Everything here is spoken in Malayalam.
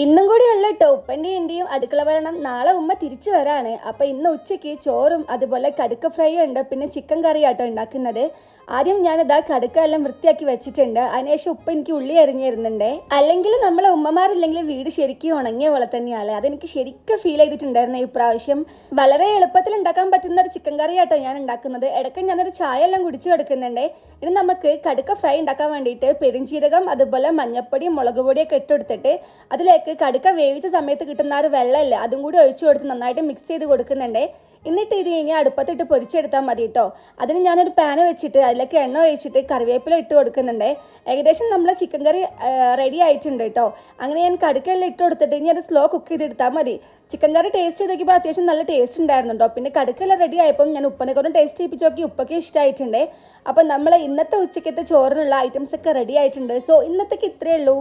ഇന്നും കൂടിയുള്ള കേട്ടോ ഉപ്പൻ്റെയും എൻ്റെയും അടുക്കള ഭരണം. നാളെ ഉമ്മ തിരിച്ചു വരാണ്. അപ്പോൾ ഇന്ന് ഉച്ചയ്ക്ക് ചോറും അതുപോലെ കടുക്ക ഫ്രൈ ഉണ്ട്, പിന്നെ ചിക്കൻ കറിയാട്ടോ ഉണ്ടാക്കുന്നത്. ആദ്യം ഞാനിതാ കടുക്ക എല്ലാം വൃത്തിയാക്കി വെച്ചിട്ടുണ്ട്. അതിനുശേഷം ഉപ്പ എനിക്ക് ഉള്ളി അരിഞ്ഞു തരുന്നുണ്ട്. അല്ലെങ്കിൽ നമ്മളെ ഉമ്മമാരില്ലെങ്കിൽ വീട് ശരിക്കും ഉണങ്ങിയ പോലെ തന്നെയാണ്. അതെനിക്ക് ശരിക്കും ഫീൽ ചെയ്തിട്ടുണ്ടായിരുന്നു ഈ പ്രാവശ്യം. വളരെ എളുപ്പത്തിൽ ഉണ്ടാക്കാൻ പറ്റുന്ന ഒരു ചിക്കൻ കറിയാട്ടോ ഞാൻ ഉണ്ടാക്കുന്നത്. ഇടയ്ക്ക് ഞാനൊരു ചായ എല്ലാം കുടിച്ചു കൊടുക്കുന്നുണ്ട്. ഇനി നമുക്ക് കടുക്ക ഫ്രൈ ഉണ്ടാക്കാൻ വേണ്ടിയിട്ട് പെരുംജീരകം അതുപോലെ മഞ്ഞപ്പൊടി മുളക് പൊടിയൊക്കെ ഇട്ടെടുത്തിട്ട് അതിലേക്ക് കടുക്ക വേവിച്ച സമയത്ത് കിട്ടുന്ന ഒരു വെള്ളമല്ലേ അതും കൂടി ഒഴിച്ചു കൊടുത്ത് നന്നായിട്ട് മിക്സ് ചെയ്ത് കൊടുക്കുന്നുണ്ട്. എന്നിട്ട് ഇത് കഴിഞ്ഞാൽ അടുപ്പത്തിട്ട് പൊരിച്ചെടുത്താൽ മതി കേട്ടോ. അതിന് ഞാനൊരു പാന് വെച്ചിട്ട് അതിലേക്ക് എണ്ണ ഒഴിച്ചിട്ട് കറിവേപ്പില ഇട്ട് കൊടുക്കുന്നുണ്ട്. ഏകദേശം നമ്മളെ ചിക്കൻ കറി റെഡി ആയിട്ടുണ്ട് കേട്ടോ. അങ്ങനെ ഞാൻ കടുക്കെല്ലാം ഇട്ട് കൊടുത്തിട്ട് ഇനി അത് സ്ലോ കുക്ക് ചെയ്തെടുത്താൽ മതി. ചിക്കൻ കറി ടേസ്റ്റ് ചെയ്ത് നോക്കിയപ്പോൾ അത്യാവശ്യം നല്ല ടേസ്റ്റ് ഉണ്ടായിരുന്നു കേട്ടോ. പിന്നെ കടുക്കെല്ലാം റെഡി ആയപ്പം ഞാൻ ഉപ്പനെ കൊണ്ട് ടേസ്റ്റ് ചെയ്യിപ്പിച്ച് നോക്കി. ഉപ്പൊക്കെ ഇഷ്ടമായിട്ടുണ്ട്. അപ്പം നമ്മൾ ഇന്നത്തെ ഉച്ചക്കത്തെ ചോറിനുള്ള ഐറ്റംസ് ഒക്കെ റെഡി ആയിട്ടുണ്ട്. സോ ഇന്നത്തേക്ക് ഇത്രയേ ഉള്ളൂ.